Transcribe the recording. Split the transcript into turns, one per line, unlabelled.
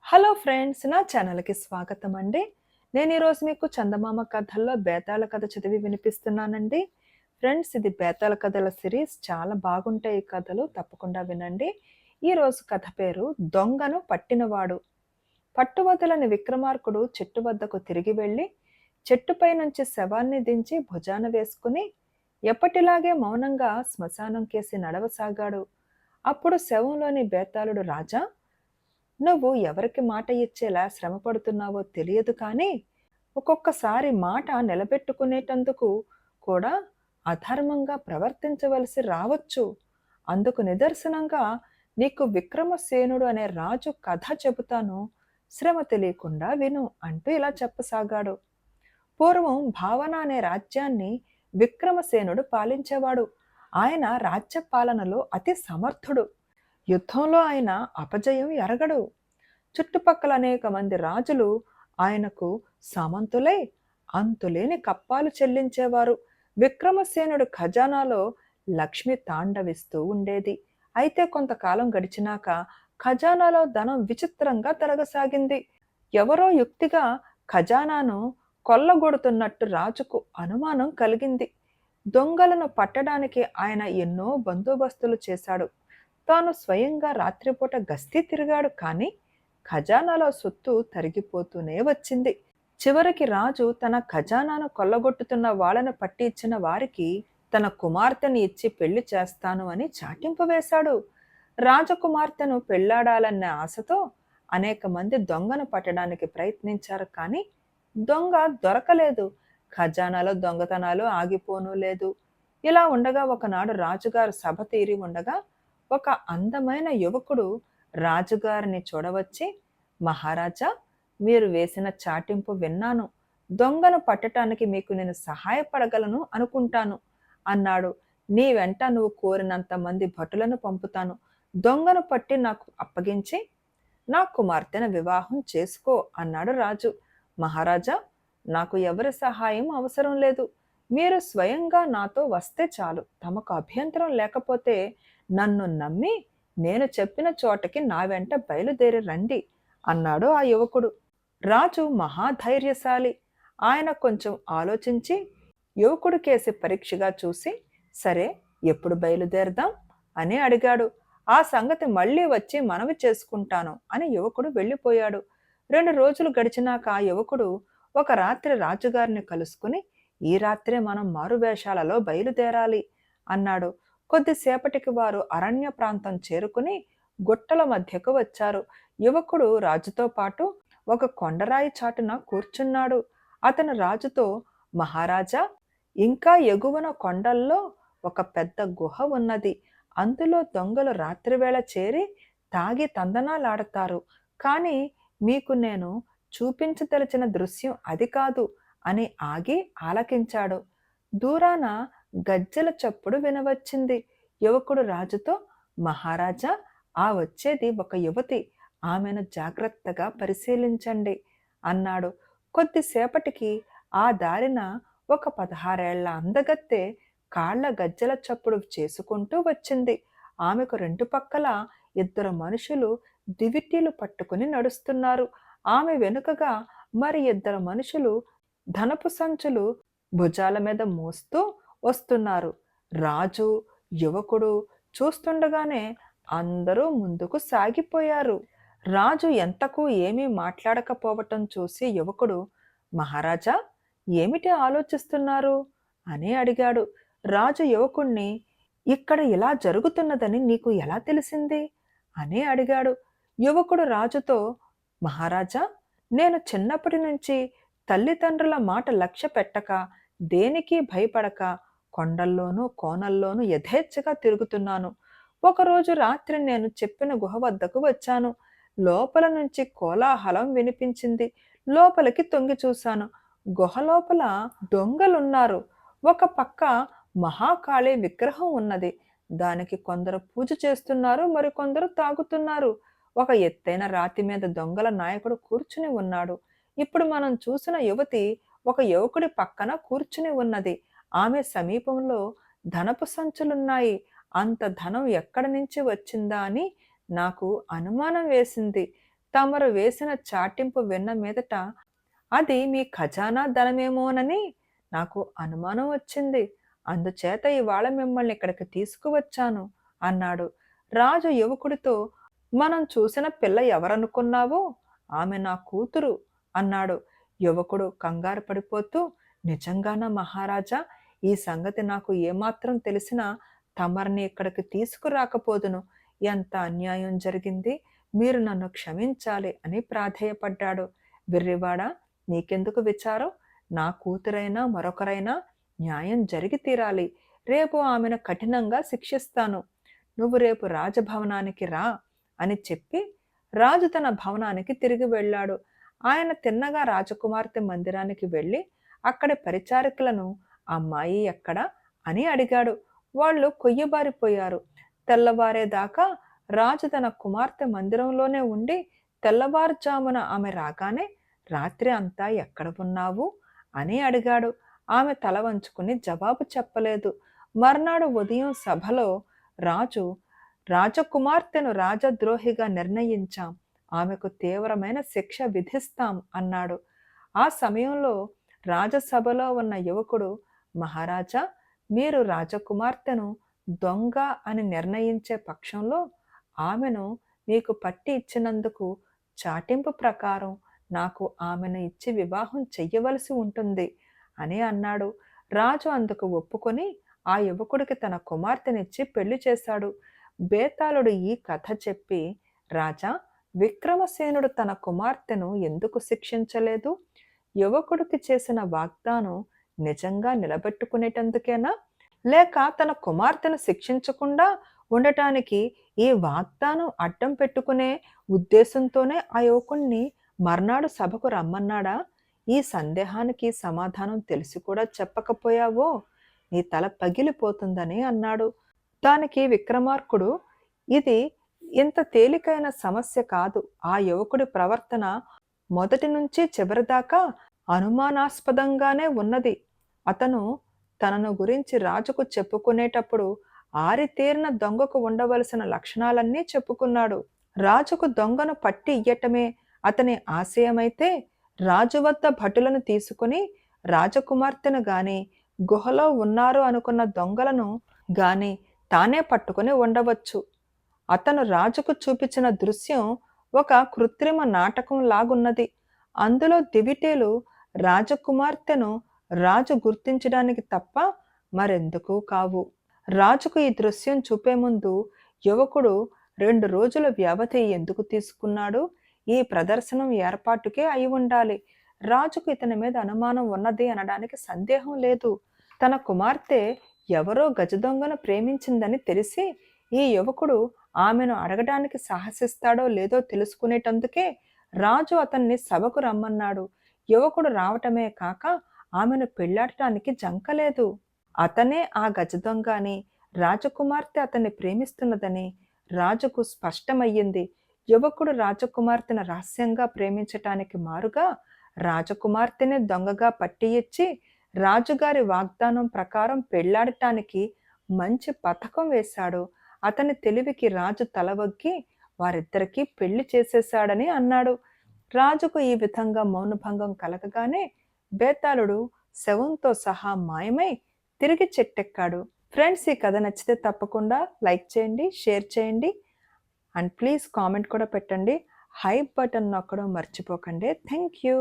Hello friends, నా ఛానల్కి స్వాగతం అండి. నేను ఈరోజు మీకు చందమామ కథల్లో బేతాళ కథ చదివి వినిపిస్తున్నానండి. ఫ్రెండ్స్, ఇది బేతాళ కథల సిరీస్. చాలా బాగుంటాయి ఈ కథలు, తప్పకుండా వినండి. ఈరోజు కథ పేరు దొంగను పట్టినవాడు. పట్టువదలని విక్రమార్కుడు చెట్టు వద్దకు తిరిగి వెళ్ళి చెట్టుపై నుంచి శవాన్ని దించి భుజాన వేసుకుని ఎప్పటిలాగే మౌనంగా శ్మశానం కేసి నడవసాగాడు. అప్పుడు శవంలోని బేతాళుడు, రాజా, నువ్వు ఎవరికి మాట ఇచ్చేలా శ్రమ పడుతున్నావో తెలియదు కానీ ఒక్కొక్కసారి మాట నిలబెట్టుకునేటందుకు కూడా అధర్మంగా ప్రవర్తించవలసి రావచ్చు. అందుకు నిదర్శనంగా నీకు విక్రమసేనుడు అనే రాజు కథ చెబుతాను, శ్రమ తెలియకుండా విను అంటూ ఇలా చెప్పసాగాడు. పూర్వం భావన అనే రాజ్యాన్ని విక్రమసేనుడు పాలించేవాడు. ఆయన రాజ్య పాలనలో అతి సమర్థుడు. యుద్ధంలో ఆయన అపజయం ఎరగడు. చుట్టుపక్కల అనేక మంది రాజులు ఆయనకు సామంతులై అంతులేని కప్పాలు చెల్లించేవారు. విక్రమసేనుడు ఖజానాలో లక్ష్మి తాండవిస్తూ ఉండేది. అయితే కొంతకాలం గడిచినాక ఖజానాలో ధనం విచిత్రంగా తరగసాగింది. ఎవరో యుక్తిగా ఖజానాను కొల్లగొడుతున్నట్టు రాజుకు అనుమానం కలిగింది. దొంగలను పట్టడానికి ఆయన ఎన్నో బందోబస్తులు చేశాడు. తాను స్వయంగా రాత్రిపూట గస్తీ తిరిగాడు, కానీ ఖజానాలో సొత్తు తరిగిపోతూనే వచ్చింది. చివరికి రాజు తన ఖజానాను కొల్లగొట్టుతున్న వాళ్ళను పట్టి ఇచ్చిన వారికి తన కుమార్తెని ఇచ్చి పెళ్లి చేస్తాను అని చాటింపు వేశాడు. రాజకుమార్తెను పెళ్లాడాలన్న ఆశతో అనేక మంది దొంగను పట్టడానికి ప్రయత్నించారు, కానీ దొంగ దొరకలేదు. ఖజానాలో దొంగతనాలు ఆగిపోనూ లేదు. ఇలా ఉండగా ఒకనాడు రాజుగారు సభ తీరి ఉండగా ఒక అందమైన యువకుడు రాజుగారిని చూడవచ్చి, మహారాజా, మీరు వేసిన చాటింపు విన్నాను. దొంగను పట్టటానికి మీకు నేను సహాయపడగలను అనుకుంటాను అన్నాడు. నీ వెంట నువ్వు కోరినంత మంది భటులను పంపుతాను. దొంగను పట్టి నాకు అప్పగించి నా కుమార్తెను వివాహం చేసుకో అన్నాడు రాజు. మహారాజా, నాకు ఎవరి సహాయం అవసరం లేదు. మీరు స్వయంగా నాతో వస్తే చాలు. తమకు అభ్యంతరం లేకపోతే నన్ను నమ్మి నేను చెప్పిన చోటకి నా వెంట బయలుదేరి రండి అన్నాడు ఆ యువకుడు. రాజు మహాధైర్యశాలి. ఆయన కొంచెం ఆలోచించి యువకుడు కేసి పరీక్షగా చూసి, సరే, ఎప్పుడు బయలుదేరదాం అని అడిగాడు. ఆ సంగతి మళ్ళీ వచ్చి మనవి చేసుకుంటాను అని యువకుడు వెళ్ళిపోయాడు. 2 రోజులు గడిచినాక ఆ యువకుడు ఒక రాత్రి రాజుగారిని కలుసుకుని, ఈ రాత్రే మనం మారువేషాలలో బయలుదేరాలి అన్నాడు. కొద్దిసేపటికి వారు అరణ్య ప్రాంతం చేరుకుని గుట్టల మధ్యకు వచ్చారు. యువకుడు రాజుతో పాటు ఒక కొండరాయి చాటున కూర్చున్నాడు. అతను రాజుతో, మహారాజా, ఇంకా ఎగువన కొండల్లో ఒక పెద్ద గుహ ఉన్నది. అందులో దొంగలు రాత్రివేళ చేరి తాగి తందనాలాడతారు. కానీ మీకు నేను చూపించదలిచిన దృశ్యం అది కాదు అని ఆగి ఆలకించాడు. దూరాన గజ్జెల చప్పుడు వినవచ్చింది. యువకుడు రాజుతో, మహారాజా, ఆ వచ్చేది ఒక యువతి. ఆమెను జాగ్రత్తగా పరిశీలించండి అన్నాడు. కొద్దిసేపటికి ఆ దారిన ఒక 16 ఏళ్ల అందగత్తె కాళ్ల గజ్జెల చప్పుడు చేసుకుంటూ వచ్చింది. ఆమెకు 2 పక్కల 2 మనుషులు దివిటీలు పట్టుకుని నడుస్తున్నారు. ఆమె వెనుకగా మరి 2 మనుషులు ధనపు సంచులు భుజాల మీద మోస్తూ వస్తున్నారు. రాజు, యువకుడు చూస్తుండగానే అందరూ ముందుకు సాగిపోయారు. రాజు ఎంతకు ఏమీ మాట్లాడకపోవటం చూసి యువకుడు, మహారాజా, ఏమిటి ఆలోచిస్తున్నారు అని అడిగాడు. రాజు యువకుణ్ణి, ఇక్కడ ఇలా జరుగుతున్నదని నీకు ఎలా తెలిసింది అని అడిగాడు. యువకుడు రాజుతో, మహారాజా, నేను చిన్నప్పటి నుంచి తల్లిదండ్రుల మాట లక్ష్య పెట్టక, దేనికి భయపడక కొండల్లోనూ కోనల్లోనూ యథేచ్ఛగా తిరుగుతున్నాను. ఒకరోజు రాత్రి నేను చెప్పిన గుహ వద్దకు వచ్చాను. లోపల నుంచి కోలాహలం వినిపించింది. లోపలికి తొంగి చూశాను. గుహ లోపల దొంగలున్నారు. ఒక పక్క మహాకాళి విగ్రహం ఉన్నది. దానికి కొందరు పూజ చేస్తున్నారు, మరికొందరు తాగుతున్నారు. ఒక ఎత్తైన రాతి మీద దొంగల నాయకుడు కూర్చుని ఉన్నాడు. ఇప్పుడు మనం చూసిన యువతి ఒక యువకుడి పక్కన కూర్చుని ఉన్నది. ఆమె సమీపంలో ధనపు సంచులున్నాయి. అంత ధనం ఎక్కడి నుంచి వచ్చిందా అని నాకు అనుమానం వేసింది. తమరు వేసిన చాటింపు విన్న మీదట అది మీ ఖజానా ధనమేమోనని నాకు అనుమానం వచ్చింది. అందుచేత ఇవాళ మిమ్మల్ని ఇక్కడికి తీసుకువచ్చాను అన్నాడు. రాజు యువకుడితో, మనం చూసిన పిల్ల ఎవరనుకున్నావు? ఆమె నా కూతురు అన్నాడు. యువకుడు కంగారు పడిపోతూ, నిజంగానా మహారాజా? ఈ సంగతి నాకు ఏమాత్రం తెలిసినా తమరిని ఇక్కడికి తీసుకురాకపోదును. ఎంత అన్యాయం జరిగింది, మీరు నన్ను క్షమించాలి అని ప్రాధేయపడ్డాడు. వెర్రివాడా, నీకెందుకు విచారం? నా కూతురైనా మరొకరైనా న్యాయం జరిగి తీరాలి. రేపు ఆమెను కఠినంగా శిక్షిస్తాను. నువ్వు రేపు రాజభవనానికి రా అని చెప్పి రాజు తన భవనానికి తిరిగి వెళ్ళాడు. ఆయన తిన్నగా రాజకుమార్తె మందిరానికి వెళ్ళి అక్కడి పరిచారకులను అమ్మాయి ఎక్కడా అని అడిగాడు. వాళ్ళు కొయ్యబారిపోయారు. తెల్లవారేదాకా రాజు తన కుమార్తె మందిరంలోనే ఉండి తెల్లవారుజామున ఆమె రాగానే, రాత్రి అంతా ఎక్కడ ఉన్నావు అని అడిగాడు. ఆమె తల వంచుకుని జవాబు చెప్పలేదు. మర్నాడు ఉదయం సభలో రాజు, రాజకుమార్తెను రాజద్రోహిగా నిర్ణయించాం, ఆమెకు తీవ్రమైన శిక్ష విధిస్తాం అన్నాడు. ఆ సమయంలో రాజసభలో ఉన్న యువకుడు, మహారాజా, మీరు రాజకుమార్తెను దొంగ అని నిర్ణయించే పక్షంలో ఆమెను మీకు పట్టి ఇచ్చినందుకు చాటింపు ప్రకారం నాకు ఆమెను ఇచ్చి వివాహం చెయ్యవలసి ఉంటుంది అని అన్నాడు. రాజు అందుకు ఒప్పుకొని ఆ యువకుడికి తన కుమార్తెనిచ్చి పెళ్లి చేశాడు. బేతాళుడు ఈ కథ చెప్పి, రాజా, విక్రమసేనుడు తన కుమార్తెను ఎందుకు శిక్షించలేదు? యువకుడికి చేసిన వాగ్దానం నిజంగా నిలబెట్టుకునేటందుకేనా, లేక తన కుమార్తెను శిక్షించకుండా ఉండటానికి ఈ వాగ్దానం అడ్డం పెట్టుకునే ఉద్దేశంతోనే ఆ యువకుణ్ణి మర్నాడు సభకు రమ్మన్నాడా? ఈ సందేహానికి సమాధానం తెలిసి కూడా చెప్పకపోయావో నీ తల పగిలిపోతుందని అన్నాడు. దానికి విక్రమార్కుడు, ఇది ఇంత తేలికైన సమస్య కాదు. ఆ యువకుడి ప్రవర్తన మొదటి నుంచి చివరిదాకా అనుమానాస్పదంగానే ఉన్నది. అతను తనను గురించి రాజుకు చెప్పుకునేటప్పుడు ఆరితేరిన దొంగకు ఉండవలసిన లక్షణాలన్నీ చెప్పుకున్నాడు. రాజుకు దొంగను పట్టి ఇయ్యటమే అతని ఆశయమైతే రాజు వద్ద భటులను తీసుకుని రాజకుమార్తెను గాని, గుహలో ఉన్నారు అనుకున్న దొంగలను గాని తానే పట్టుకుని ఉండవచ్చు. అతను రాజుకు చూపించిన దృశ్యం ఒక కృత్రిమ నాటకం లాగున్నది. అందులో దివిటీలు రాజకుమార్తెను రాజు గుర్తించడానికి తప్ప మరెందుకు కావు. రాజుకు ఈ దృశ్యం చూపే ముందు యువకుడు 2 రోజుల వ్యవధి ఎందుకు తీసుకున్నాడు? ఈ ప్రదర్శనం ఏర్పాటుకే అయి ఉండాలి. రాజుకు ఇతని మీద అనుమానం ఉన్నది అనడానికి సందేహం లేదు. తన కుమార్తె ఎవరో గజదొంగను ప్రేమించిందని తెలిసి ఈ యువకుడు ఆమెను అడగడానికి సాహసిస్తాడో లేదో తెలుసుకునేటందుకే రాజు అతన్ని సభకు రమ్మన్నాడు. యువకుడు రావటమే కాక ఆమెను పెళ్లాడటానికి జంకలేదు. అతనే ఆ గజదొంగ అని, రాజకుమార్తె అతన్ని ప్రేమిస్తున్నదని రాజుకు స్పష్టమయ్యింది. యువకుడు రాజకుమార్తెను రహస్యంగా ప్రేమించటానికి మారుగా రాజకుమార్తెని దొంగగా పట్టి ఇచ్చి రాజుగారి వాగ్దానం ప్రకారం పెళ్లాడటానికి మంచి పథకం వేశాడు. అతని తెలివికి రాజు తలవగ్గి వారిద్దరికీ పెళ్లి చేసేశాడని అన్నాడు. రాజుకు ఈ విధంగా మౌనభంగం కలగగానే బేతాళుడు శవంతో సహా మాయమై తిరిగి చెట్టెక్కాడు. ఫ్రెండ్స్, ఈ కథ నచ్చితే తప్పకుండా లైక్ చేయండి, షేర్ చేయండి అండ్ ప్లీజ్ కామెంట్ కూడా పెట్టండి. హైప్ బటన్ నొక్కడం మర్చిపోకండి. Thank you.